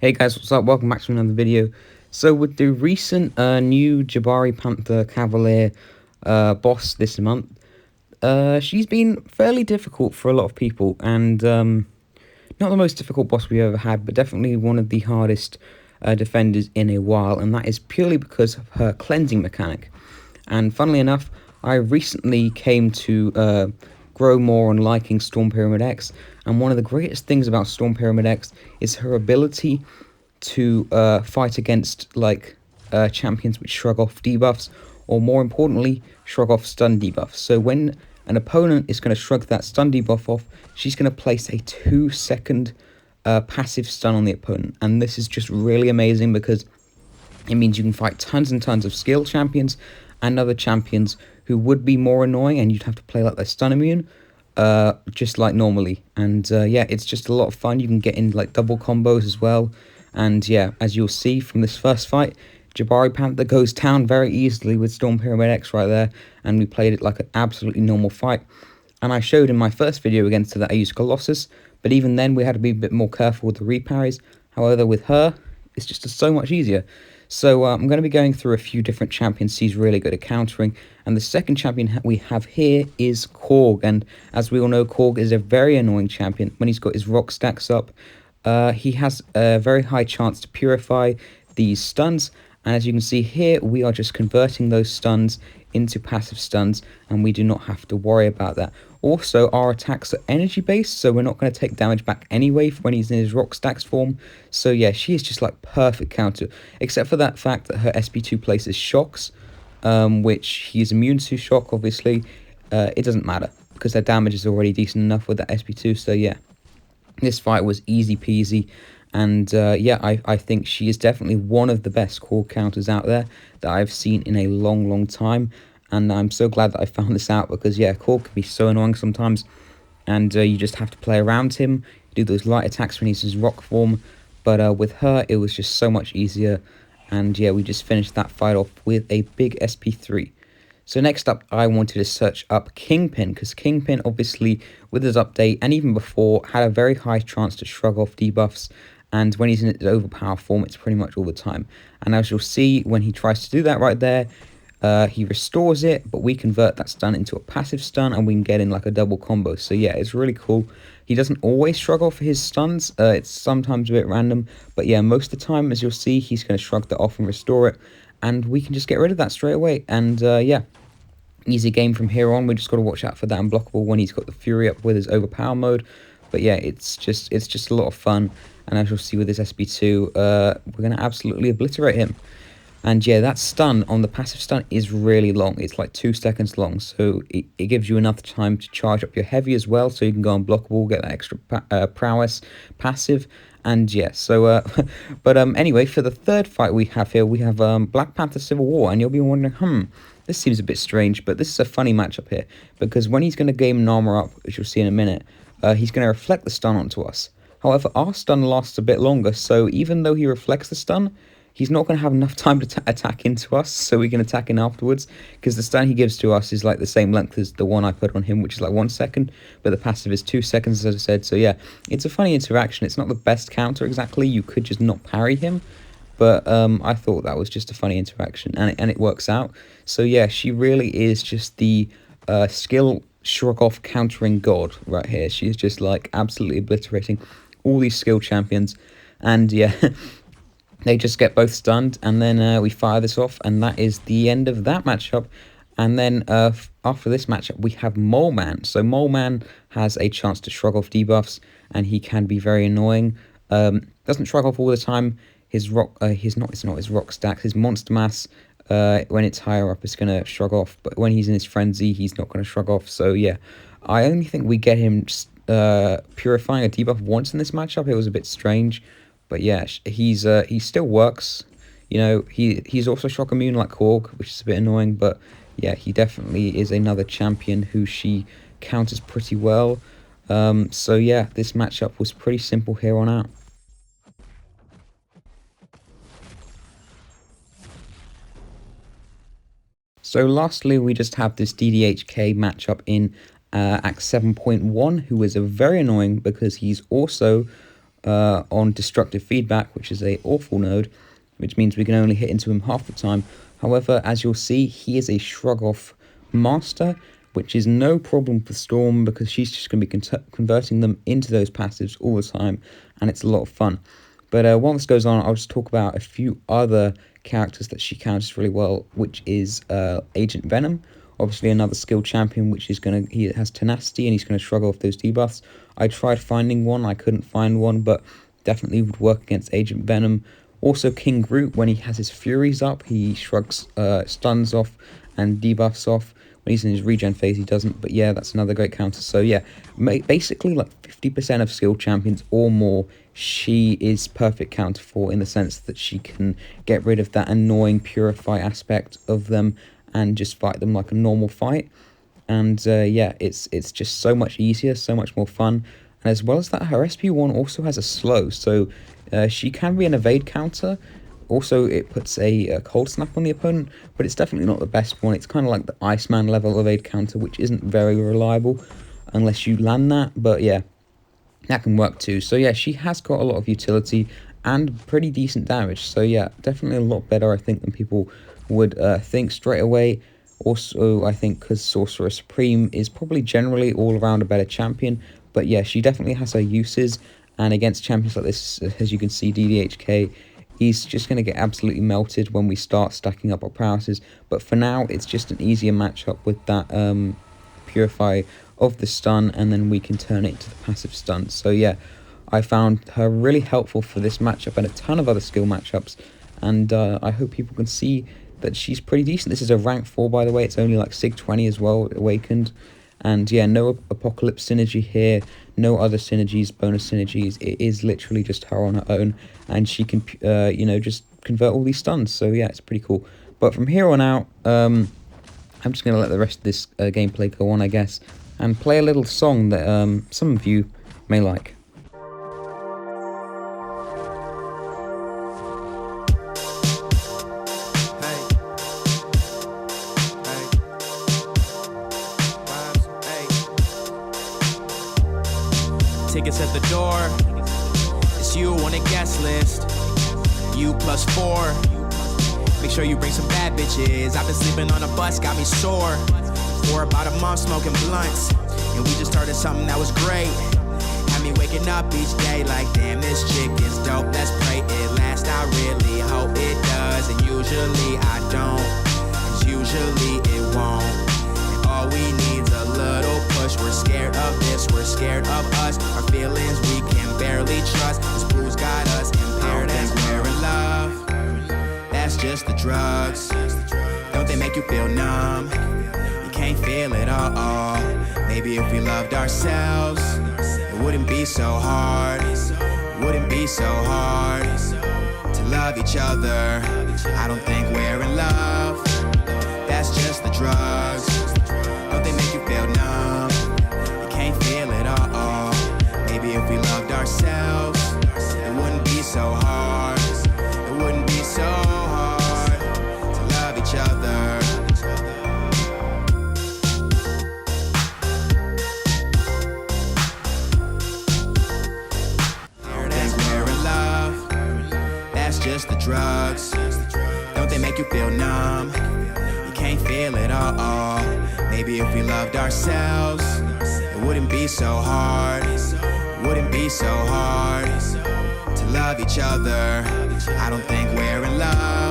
Hey guys, what's up? Welcome back to another video. So with the recent new Jabari Panther Cavalier boss this month, she's been fairly difficult for a lot of people, and not the most difficult boss we've ever had, but definitely one of the hardest defenders in a while, and that is purely because of her cleansing mechanic. And funnily enough, I recently came to grow more on liking Storm Pyramid X, and one of the greatest things about Storm Pyramid X is her ability to fight against champions which shrug off debuffs, or more importantly, shrug off stun debuffs. So when an opponent is going to shrug that stun debuff off, she's going to place a 2-second passive stun on the opponent, and this is just really amazing because it means you can fight tons and tons of skill champions and other champions who would be more annoying, and you'd have to play like their stun immune, just like normally. And yeah, it's just a lot of fun. You can get in like double combos as well. And yeah, as you'll see from this first fight, Jabari Panther goes down very easily with Storm Pyramid X right there, and we played it like an absolutely normal fight. And I showed in my first video against her that I used Colossus, but even then we had to be a bit more careful with the reparries. However, with her, it's just so much easier. So I'm going to be going through a few different champions she's really good at countering, and the second champion we have here is Korg, and as we all know, Korg is a very annoying champion. When he's got his rock stacks up, he has a very high chance to purify these stuns, and as you can see here, we are just converting those stuns into passive stuns, and we do not have to worry about that. Also, our attacks are energy based, so we're not going to take damage back anyway when he's in his rock stacks form. So yeah, she is just like perfect counter, except for that fact that her SP2 places shocks, which he is immune to shock, obviously. It doesn't matter because their damage is already decent enough with that SP2, so yeah. This fight was easy peasy, and yeah, I think she is definitely one of the best core counters out there that I've seen in a long time, and I'm so glad that I found this out because yeah, Core can be so annoying sometimes, and you just have to play around him, do those light attacks when he's in his rock form, but with her it was just so much easier, and yeah, we just finished that fight off with a big SP3. So next up, I wanted to search up Kingpin, because Kingpin, obviously, with his update, and even before, had a very high chance to shrug off debuffs, and when he's in his overpower form, it's pretty much all the time. And as you'll see, when he tries to do that right there, he restores it, but we convert that stun into a passive stun, and we can get in like a double combo. So yeah, it's really cool. He doesn't always shrug off his stuns, it's sometimes a bit random, but yeah, most of the time, as you'll see, he's going to shrug that off and restore it, and we can just get rid of that straight away. And yeah, easy game from here on. We just got to watch out for that unblockable when he's got the Fury up with his overpower mode. But yeah, it's just a lot of fun, and as you'll see with this SP2, we're going to absolutely obliterate him. And yeah, that stun on the passive stun is really long. It's like 2 seconds long, so it gives you enough time to charge up your heavy as well, so you can go unblockable, get that extra prowess passive. And yeah, so but anyway, for the third fight we have here, we have Black Panther Civil War, and you'll be wondering, this seems a bit strange, but this is a funny matchup here, because when he's going to game an armor up, which you'll see in a minute, he's going to reflect the stun onto us. However, our stun lasts a bit longer, so even though he reflects the stun, he's not going to have enough time to attack into us, so we can attack in afterwards, because the stun he gives to us is like the same length as the one I put on him, which is like 1 second, but the passive is 2 seconds, as I said. So yeah, it's a funny interaction. It's not the best counter exactly. You could just not parry him, but I thought that was just a funny interaction, and it works out. So yeah, she really is just the skill shrug off countering god right here. She's just like absolutely obliterating all these skill champions, and yeah. They just get both stunned, and then we fire this off, and that is the end of that matchup. And then after this matchup, we have Mole Man. So Mole Man has a chance to shrug off debuffs, and he can be very annoying. Doesn't shrug off all the time. His rock, it's not his rock stacks. His monster mass, when it's higher up, is gonna shrug off. But when he's in his frenzy, he's not gonna shrug off. So yeah, I only think we get him purifying a debuff once in this matchup. It was a bit strange. But yeah, he still works. You know, he's also shock immune like Korg, which is a bit annoying. But yeah, he definitely is another champion who she counters pretty well. So yeah, this matchup was pretty simple here on out. So lastly, we just have this DDHK matchup in Act 7.1, who is a very annoying because he's also on destructive feedback, which is a awful node, which means we can only hit into him half the time. However, as you'll see, he is a shrug-off master, which is no problem for Storm because she's just going to be converting them into those passives all the time, and it's a lot of fun. But while this goes on, I'll just talk about a few other characters that she counters really well, which is Agent Venom. Obviously another skilled champion, which is he has tenacity and he's going to shrug off those debuffs. I tried finding one, I couldn't find one, but definitely would work against Agent Venom. Also King Groot, when he has his Furies up, he shrugs stuns off and debuffs off. When he's in his regen phase, he doesn't, but yeah, that's another great counter. So yeah, basically like 50% of skilled champions or more, she is perfect counter for, in the sense that she can get rid of that annoying purify aspect of them and just fight them like a normal fight. And yeah, it's just so much easier, so much more fun. And as well as that, her SP1 also has a slow, so she can be an evade counter. Also, it puts a cold snap on the opponent, but it's definitely not the best one. It's kind of like the Iceman level evade counter, which isn't very reliable unless you land that. But yeah, that can work too. So yeah, she has got a lot of utility and pretty decent damage. So yeah, definitely a lot better, I think, than people would think straight away. Also, I think because Sorcerer Supreme is probably generally all around a better champion. But yeah, she definitely has her uses. And against champions like this, as you can see, DDHK, he's just going to get absolutely melted when we start stacking up our prowesses. But for now, it's just an easier matchup with that Purify of the stun, and then we can turn it into the passive stun. So yeah, I found her really helpful for this matchup and a ton of other skill matchups. And I hope people can see that she's pretty decent. This is a rank 4, by the way. It's only like Sig 20 as well, Awakened. And yeah, no Apocalypse synergy here, no other synergies, bonus synergies. It is literally just her on her own, and she can, you know, just convert all these stuns. So yeah, it's pretty cool. But from here on out, I'm just going to let the rest of this gameplay go on, I guess, and play a little song that some of you may like. Tickets at the door. It's you on the guest list. You +4. Make sure you bring some bad bitches. I've been sleeping on a bus, got me sore. For about a month smoking blunts, and we just started something that was great. Had me waking up each day like, damn, this chick is dope. Let's pray it lasts. I really hope it does, and usually I don't, 'cause usually it won't. And all we need's a little push. We're scared of this, we're scared of us. Our feelings we can barely trust. This booze got us impaired as we're in love. That's just the drugs. Don't they make you feel numb? You can't feel it all. Maybe if we loved ourselves, it wouldn't be so hard. Wouldn't be so hard to love each other. I don't think we're in love. That's just the drugs. Don't they make you feel numb? You can't feel it all. Maybe if we loved ourselves, it wouldn't be so hard. It wouldn't be so hard to love each other. Just the drugs. Don't they make you feel numb? You can't feel it all. Maybe if we loved ourselves, it wouldn't be so hard. Wouldn't be so hard to love each other. I don't think we're in love.